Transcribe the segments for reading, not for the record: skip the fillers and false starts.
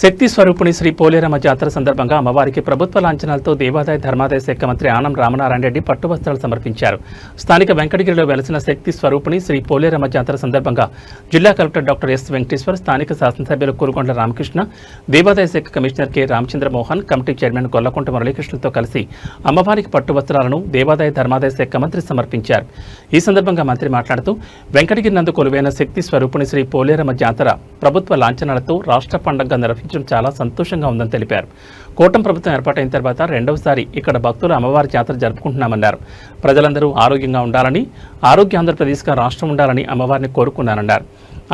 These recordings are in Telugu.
శక్తి స్వరూపిణి శ్రీ పోలేరమ్మ జాతర సందర్భంగా అమ్మవారికి ప్రభుత్వ లాంఛనాలతో దేవాదాయ ధర్మాదాయ శాఖ మంత్రి ఆనం రామనారాయణ రెడ్డి పట్టు వస్త్రాలు సమర్పించారు. స్థానిక వెంకటగిరిలో వెలసిన శక్తి స్వరూపిణి శ్రీ పోలేరమ్మ జాతర సందర్భంగా జిల్లా కలెక్టర్ డాక్టర్ ఎస్ వెంకటేశ్వర్, స్థానిక శాసనసభ్యులు కురుగొండ్ల రామకృష్ణ, దేవాదాయ శాఖ commissioner K Ramachandra Mohan, committee chairman Gollakunta మురళీకృష్ణతో కలిసి అమ్మవారికి పట్టు వస్త్రాలను దేవాదాయ ధర్మాదాయ శాఖ మంత్రి సమర్పించారు. ఈ సందర్భంగా మంత్రి మాట్లాడుతూ వెంకటగిరి నందు కొలువైన శక్తి స్వరూపిణి శ్రీ పోలేరమ్మ జాతర ప్రభుత్వ లాంఛనాలతో రాష్ట్ర పండుగగా నిర్వహించడం చాలా సంతోషంగా ఉందని తెలిపారు. కూటమి ప్రభుత్వం ఏర్పాటైన తర్వాత రెండవసారి ఇక్కడ భక్తులు అమ్మవారి జాతర జరుపుకుంటున్నామన్నారు. ప్రజలందరూ ఆరోగ్యంగా ఉండాలని, ఆరోగ్య ఆంధ్రప్రదేశ్గా రాష్ట్రం ఉండాలని అమ్మవారిని కోరుకున్నారన్నారు.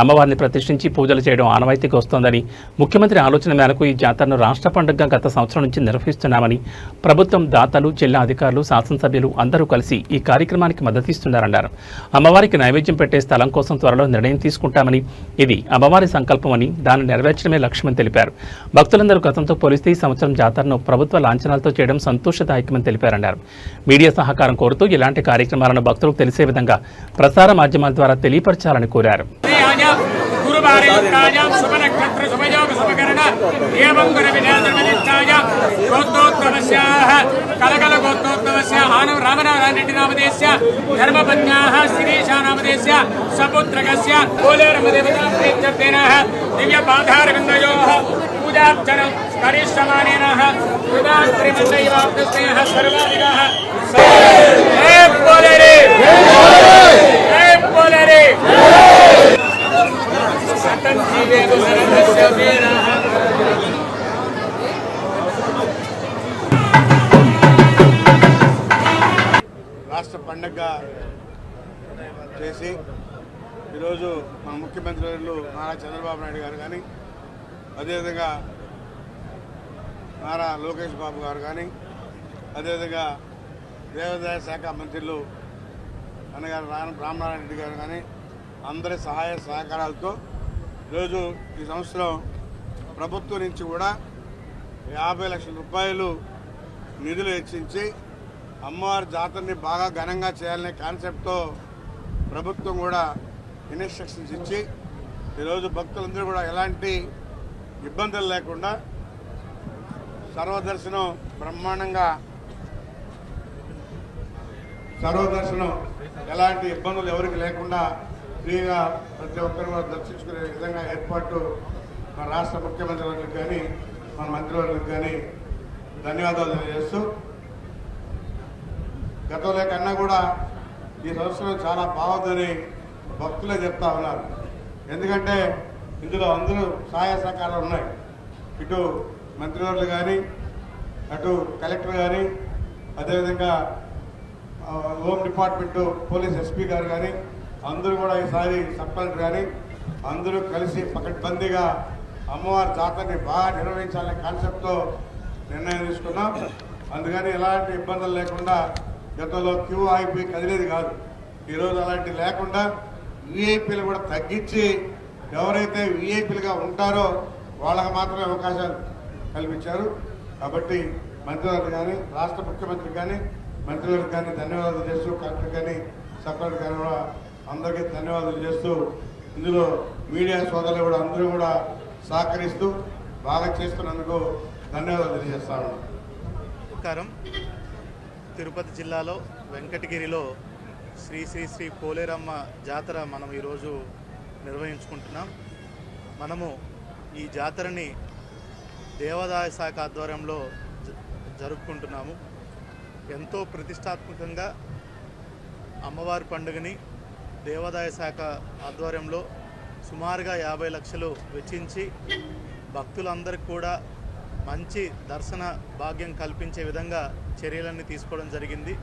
అమ్మవారిని ప్రతిష్ఠించి పూజలు చేయడం ఆనవాయితీగా వస్తోందని, ముఖ్యమంత్రి ఆలోచన మేరకు ఈ జాతరను రాష్ట్ర పండుగగా గత సంవత్సరం నుంచి నిర్వహిస్తున్నామని, ప్రభుత్వం, దాతలు, జిల్లా అధికారులు, శాసనసభ్యులు అందరూ కలిసి ఈ కార్యక్రమానికి మద్దతిస్తున్నారన్నారు. అమ్మవారికి నైవేద్యం పెట్టే స్థలం కోసం త్వరలో నిర్ణయం తీసుకుంటామని, ఇది అమ్మవారి సంకల్పమని, దాన్ని నెరవేర్చడమే లక్ష్యమని తెలిపారు. భక్తులందరూ గతంతో పోలిస్తే ఈ సంవత్సరం జాతరను ప్రభుత్వ లాంఛనాలతో చేయడం సంతోషదాయకమని తెలిపారన్నారు. మీడియా సహకారం కోరుతూ ఇలాంటి కార్యక్రమాలను భక్తులకు తెలిసే విధంగా ప్రసార మాధ్యమాల ద్వారా తెలియపరచాలని కోరారు. కలకల గోత్రోద్భవస్య ఆనం రామనారాయణ రెడ్డి నామధేస్య ధర్మపత్న్యాః శిరీషా నామధేస్య సపుత్రకస్య పోలేరమ్మ దేవతా ప్రీత్యర్థేన దివ్యపాదారవిందయోః పూజార్చనం కరిష్యమానేనః కృతాత్రిమందైవాప్తస్నేహ సర్వాదినః జై పోలేరే జై పోలేరే సతం జీవేవ సర్వస్య వీరః. రాష్ట్ర పండగ చేసి ఈరోజు మన ముఖ్యమంత్రి వర్యులు నారా చంద్రబాబు నాయుడు గారు కానీ, అదేవిధంగా నారా లోకేష్ బాబు గారు కానీ, అదేవిధంగా దేవాదాయ శాఖ మంత్రులు అన్నగారు రామనారాయణ రెడ్డి గారు కానీ అందరి సహాయ సహకారాలతో ఈరోజు ఈ సంవత్సరం ప్రభుత్వం నుంచి కూడా 50 లక్షల రూపాయలు నిధులు వెచ్చించి అమ్మవారి జాతరని బాగా ఘనంగా చేయాలనే కాన్సెప్ట్తో ప్రభుత్వం కూడా ఇన్స్ట్రక్షన్స్ ఇచ్చి ఈరోజు భక్తులందరూ కూడా ఎలాంటి ఇబ్బందులు లేకుండా సర్వదర్శనం బ్రహ్మాండంగా ఎలాంటి ఇబ్బందులు ఎవరికి లేకుండా ఫ్రీగా ప్రతి ఒక్కరు కూడా దర్శించుకునే విధంగా ఏర్పాటు మన రాష్ట్ర ముఖ్యమంత్రి వర్యులకు కానీ మన మంత్రివర్యులకు కానీ ధన్యవాదాలు తెలియజేస్తూ, గతంలో కన్నా కూడా ఈ సంవత్సరం చాలా బాగుందని భక్తులే చెప్తా ఉన్నారు. ఎందుకంటే ఇందులో అందరూ సహాయ సహకారాలు ఉన్నాయి. ఇటు మంత్రివర్యులు కానీ, అటు కలెక్టర్ కానీ, అదేవిధంగా హోమ్ డిపార్ట్మెంటు పోలీస్ ఎస్పీ గారు కానీ అందరూ కూడా ఈసారి సబ్ కలెక్టర్ కానీ అందరూ కలిసి పకడ్బందీగా అమ్మవారి జాతరని బాగా నిర్వహించాలనే కాన్సెప్ట్తో నిర్ణయం తీసుకున్నాం. అందుకని ఎలాంటి ఇబ్బందులు లేకుండా, గతంలో క్యూ ఆగిపోయి కదిలేది కాదు, ఈరోజు అలాంటి లేకుండా విఐపీలు కూడా తగ్గించి ఎవరైతే విఐపీలుగా ఉంటారో వాళ్ళకి మాత్రమే అవకాశాలు కల్పించారు. కాబట్టి మంత్రివర్యులు కానీ, రాష్ట్ర ముఖ్యమంత్రి కానీ, మంత్రివర్యులకు కానీ ధన్యవాదాలు చేస్తూ, కలెక్టర్ కానీ, సబ్ కలెక్టర్ కానీ కూడా అందరికీ ధన్యవాదాలు చేస్తూ, ఇందులో మీడియా సోదరులు కూడా అందరూ కూడా సహకరిస్తూ బాగా చేస్తున్నందుకు ధన్యవాదాలు తెలియజేస్తా ఉన్నాను. నమస్కారం. తిరుపతి జిల్లాలో వెంకటగిరిలో శ్రీ శ్రీ శ్రీ పోలేరమ్మ జాతర మనం ఈరోజు నిర్వహించుకుంటున్నాం. మనము ఈ జాతరని దేవాదాయ శాఖ ఆధ్వర్యంలో జరుపుకుంటున్నాము. ఎంతో ప్రతిష్టాత్మకంగా అమ్మవారి పండుగని దేవాదాయ శాఖ ఆధ్వర్యంలో సుమారుగా 50 లక్షలు వెచ్చించి భక్తులందరికీ కూడా మంచి దర్శన భాగ్యం కల్పించే విధంగా చర్యలన్నీ తీసుకోవడం జరిగింది.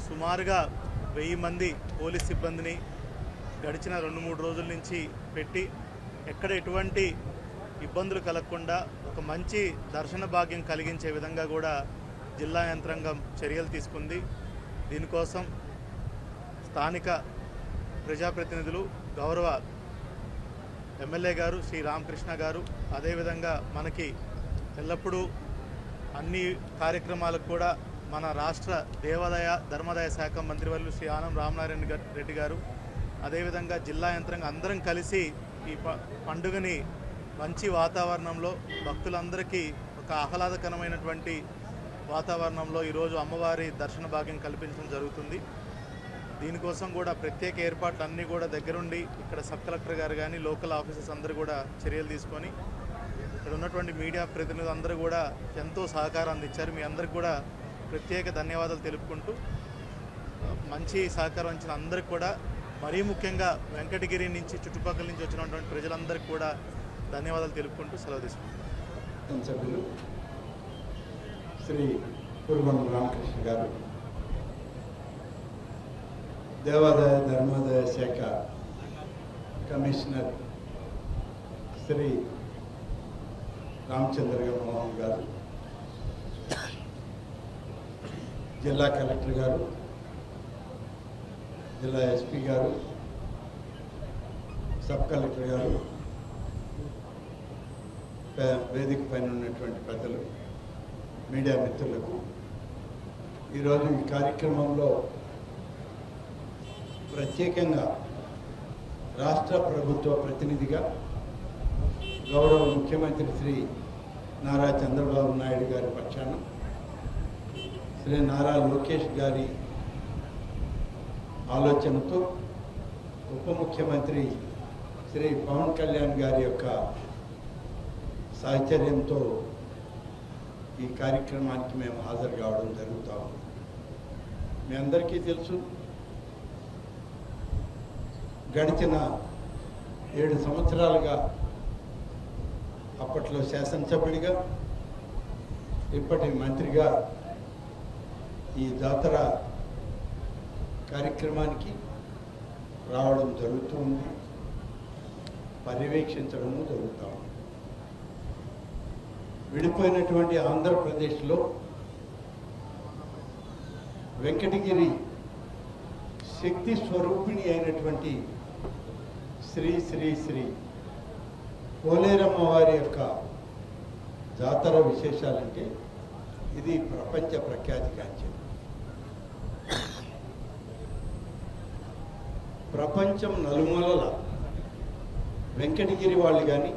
సుమారుగా 1000 మంది పోలీస్ సిబ్బందిని గడిచిన 2-3 రోజుల నుంచి పెట్టి ఎక్కడ ఎటువంటి ఇబ్బందులు కలగకుండా ఒక మంచి దర్శన భాగ్యం కలిగించే విధంగా కూడా జిల్లా యంత్రాంగం చర్యలు తీసుకుంది. దీనికోసం స్థానిక ప్రజాప్రతినిధులు, గౌరవ ఎమ్మెల్యే గారు శ్రీ రామకృష్ణ గారు, అదేవిధంగా మనకి ఎల్లప్పుడూ అన్ని కార్యక్రమాలకు కూడా మన రాష్ట్ర దేవాదాయ ధర్మాదాయ శాఖ మంత్రివర్యులు శ్రీ ఆనం రామనారాయణ రెడ్డి గారు, అదేవిధంగా జిల్లా యంత్రాంగం అందరం కలిసి ఈ పండుగని మంచి వాతావరణంలో భక్తులందరికీ ఒక ఆహ్లాదకరమైనటువంటి వాతావరణంలో ఈరోజు అమ్మవారి దర్శన భాగ్యం కల్పించడం జరుగుతుంది. దీనికోసం కూడా ప్రత్యేక ఏర్పాట్లు అన్నీ కూడా దగ్గరుండి ఇక్కడ సబ్ కలెక్టర్ గారు కానీ లోకల్ ఆఫీసర్స్ అందరూ కూడా చర్యలు తీసుకొని ఇక్కడ ఉన్నటువంటి మీడియా ప్రతినిధులు అందరూ కూడా ఎంతో సహకారం అందించారు. మీ అందరికి కూడా ప్రత్యేక ధన్యవాదాలు తెలుపుకుంటూ మంచి సహకారం ఇచ్చిన అందరికి కూడా మరీ ముఖ్యంగా వెంకటగిరి నుంచి చుట్టుపక్కల నుంచి వచ్చినటువంటి ప్రజలందరికీ కూడా ధన్యవాదాలు తెలుపుకుంటూ సెలవు తీసుకుంటాం. సభ్యులు శ్రీ పూర్వం రామకృష్ణ గారు, దేవాదాయ ధర్మాదాయ శాఖ కమిషనర్ శ్రీ రామచంద్ర మోహన్ గారు, జిల్లా కలెక్టర్ గారు, జిల్లా ఎస్పీ గారు, సబ్ కలెక్టర్ గారు, వేదిక పైన ఉన్నటువంటి పెద్దలు, మీడియా మిత్రులకు ఈరోజు ఈ కార్యక్రమంలో ప్రత్యేకంగా రాష్ట్ర ప్రభుత్వ ప్రతినిధిగా గౌరవ ముఖ్యమంత్రి శ్రీ నారా చంద్రబాబు నాయుడు గారి పక్షాన శ్రీ నారా లోకేష్ గారి ఆలోచనతో ఉప ముఖ్యమంత్రి శ్రీ పవన్ కళ్యాణ్ గారి యొక్క సాహచర్యంతో ఈ కార్యక్రమానికి మేము హాజరు కావడం జరుగుతాము. మీ అందరికీ తెలుసు, గడిచిన 7 సంవత్సరాలుగా అప్పట్లో శాసనసభ్యుడిగా, ఇప్పటి మంత్రిగా ఈ జాతర కార్యక్రమానికి రావడం జరుగుతుంది, పర్యవేక్షించడము జరుగుతూ ఉంది. విడిపోయినటువంటి ఆంధ్రప్రదేశ్లో వెంకటగిరి శక్తి స్వరూపిణి అయినటువంటి శ్రీ శ్రీ శ్రీ పోలేరమ్మ వారి యొక్క జాతర విశేషాలంటే ఇది ప్రపంచ ప్రఖ్యాతిగాంచింది. ప్రపంచం నలుమూలల వెంకటగిరి వాళ్ళు కానీ,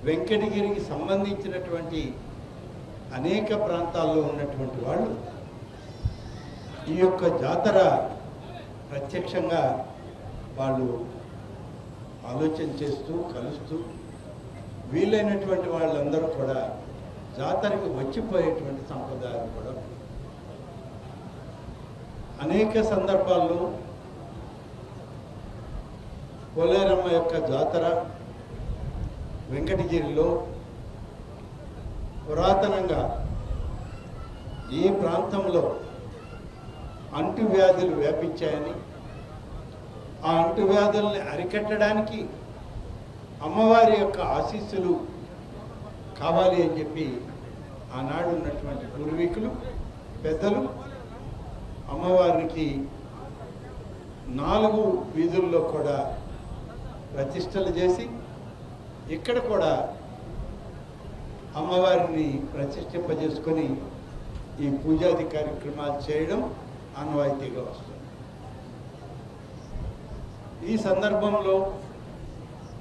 వెంకటగిరికి సంబంధించినటువంటి అనేక ప్రాంతాల్లో ఉన్నటువంటి వాళ్ళు ఈ యొక్క జాతర ప్రత్యక్షంగా వాళ్ళు ఆలోచన చేస్తూ కలుస్తూ వీలైనటువంటి వాళ్ళందరూ కూడా జాతరకి వచ్చిపోయేటువంటి సంప్రదాయాలు కూడా అనేక సందర్భాల్లో పోలేరమ్మ యొక్క జాతర వెంకటగిరిలో పురాతనంగా ఈ ప్రాంతంలో అంటువ్యాధులు వ్యాపించాయని, ఆ అంటువ్యాధుల్ని అరికట్టడానికి అమ్మవారి యొక్క ఆశీస్సులు కావాలి అని చెప్పి ఆనాడు ఉన్నటువంటి పూర్వీకులు పెద్దలు అమ్మవారికి 4 వీధుల్లో కూడా ప్రతిష్టలు చేసి ఇక్కడ కూడా అమ్మవారిని ప్రతిష్ఠింపజేసుకొని ఈ పూజాది కార్యక్రమాలు చేయడం ఆనవాయితీగా వస్తుంది. ఈ సందర్భంలో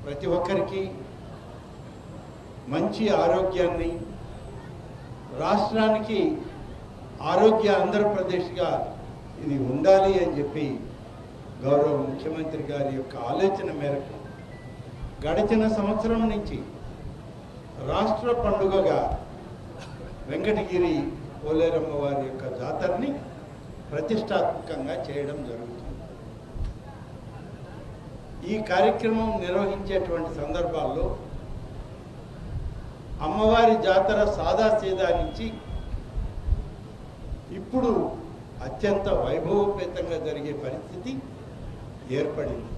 ప్రతి ఒక్కరికి మంచి ఆరోగ్యాన్ని, రాష్ట్రానికి ఆరోగ్య ఆంధ్రప్రదేశ్గా ఇది ఉండాలి అని చెప్పి గౌరవ ముఖ్యమంత్రి గారి యొక్క ఆలోచన మేరకు గడిచిన సంవత్సరం నుంచి రాష్ట్ర పండుగగా వెంకటగిరి పోలేరమ్మ వారి యొక్క జాతరని ప్రతిష్టాత్మకంగా చేయడం జరుగుతుంది. ఈ కార్యక్రమం నిర్వహించేటువంటి సందర్భాల్లో అమ్మవారి జాతర సాదాసీదా నుంచి ఇప్పుడు అత్యంత వైభవోపేతంగా జరిగే పరిస్థితి ఏర్పడింది.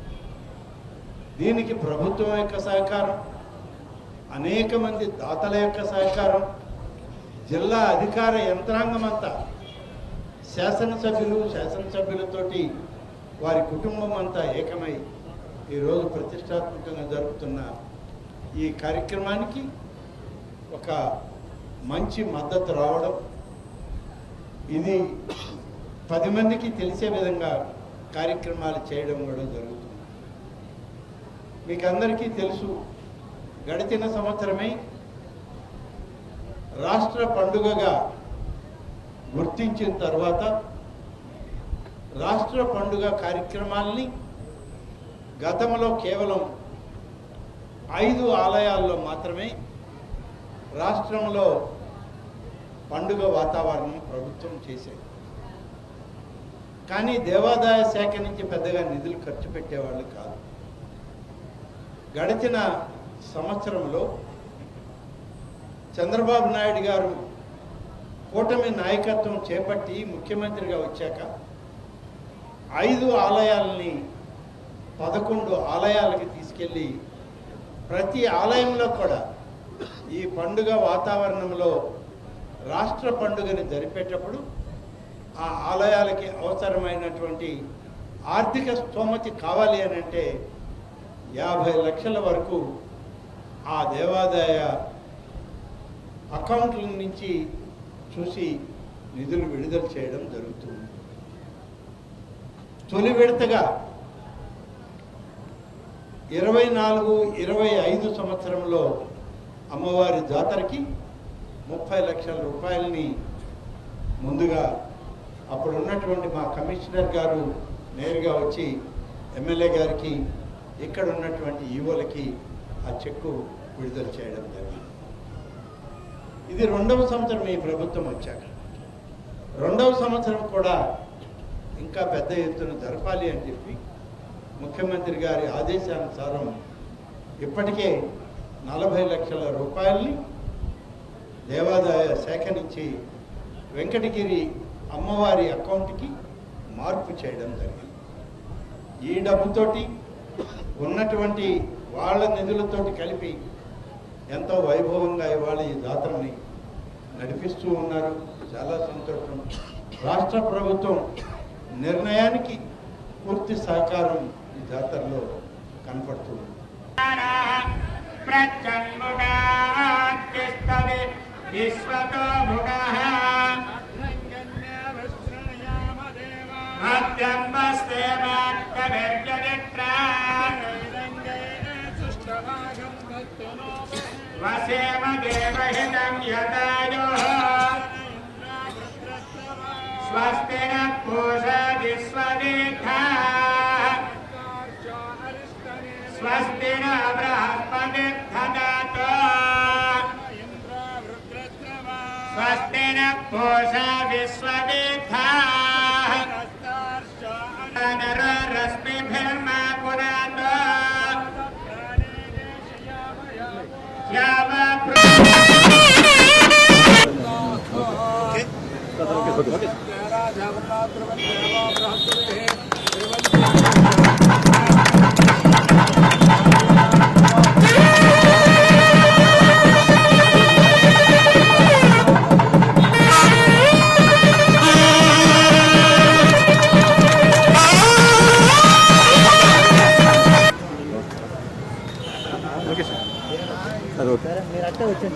దీనికి ప్రభుత్వం యొక్క సహకారం, అనేక మంది దాతల యొక్క సహకారం, జిల్లా అధికార యంత్రాంగం అంతా, శాసనసభ్యులతోటి వారి కుటుంబం అంతా ఏకమై ఈరోజు ప్రతిష్టాత్మకంగా జరుపుతున్న ఈ కార్యక్రమానికి ఒక మంచి మద్దతు రావడం, ఇది 10 మందికి తెలిసే విధంగా కార్యక్రమాలు చేయడం కూడా జరుగుతుంది. మీకు అందరికీ తెలుసు, గడిచిన సంవత్సరమే రాష్ట్ర పండుగగా గుర్తించిన తర్వాత రాష్ట్ర పండుగ కార్యక్రమాల్ని గతంలో కేవలం 5 ఆలయాల్లో మాత్రమే రాష్ట్రంలో పండుగ వాతావరణం ప్రభుత్వం చేసేది. కానీ దేవాదాయ శాఖ నుంచి పెద్దగా నిధులు ఖర్చు పెట్టేవాళ్ళు కాదు. గడిచిన సంవత్సరంలో చంద్రబాబు నాయుడు గారు కూటమి నాయకత్వం చేపట్టి ముఖ్యమంత్రిగా వచ్చాక 5 ఆలయాలని 11 ఆలయాలకి తీసుకెళ్ళి ప్రతి ఆలయంలో కూడా ఈ పండుగ వాతావరణంలో రాష్ట్ర పండుగని జరిపేటప్పుడు ఆ ఆలయాలకి అవసరమైనటువంటి ఆర్థిక స్తోమత కావాలి అని అంటే 50 లక్షల వరకు ఆ దేవాదాయ అకౌంట్ల నుంచి చూసి నిధులు విడుదల చేయడం జరుగుతుంది. తొలి విడతగా 24-25 సంవత్సరంలో అమ్మవారి జాతరకి 30 లక్షల రూపాయలని ముందుగా అప్పుడు ఉన్నటువంటి మా కమిషనర్ గారు నేరుగా వచ్చి ఎమ్మెల్యే గారికి ఇక్కడ ఉన్నటువంటి ఈవోలకి ఆ చెక్కు విడుదల చేయడం జరిగింది. ఇది 2వ సంవత్సరం ఈ ప్రభుత్వం వచ్చాక. 2వ సంవత్సరం కూడా ఇంకా పెద్ద ఎత్తున జరపాలి అని చెప్పి ముఖ్యమంత్రి గారి ఆదేశానుసారం ఇప్పటికే 40 లక్షల రూపాయల్ని దేవాదాయ శాఖ నుంచి వెంకటగిరి అమ్మవారి అకౌంట్కి మార్పు చేయడం జరిగింది. ఈ డబ్బుతోటి ఉన్నటువంటి వాళ్ళ నిధులతోటి కలిపి ఎంతో వైభవంగా ఇవాళ ఈ జాతరని నడిపిస్తూ ఉన్నారు. చాలా సంతోషం. రాష్ట్ర ప్రభుత్వం నిర్ణయానికి పూర్తి సహకారం ఈ జాతరలో కనపడుతుంది. విశ్వతో భుగః మధ్యమస్తే మాక్కవర్గదిత్రా వసేమ దేవహితం యదాయోః స్వస్తి న పూషా విశ్వదేధాః స్వస్తి న బృహస్పతిర్దధాతు స్వస్తి న పూషా విశ్వదేధాః నరరశ్మిభిర్మా పునాతో మీరు అట్టే వచ్చింది.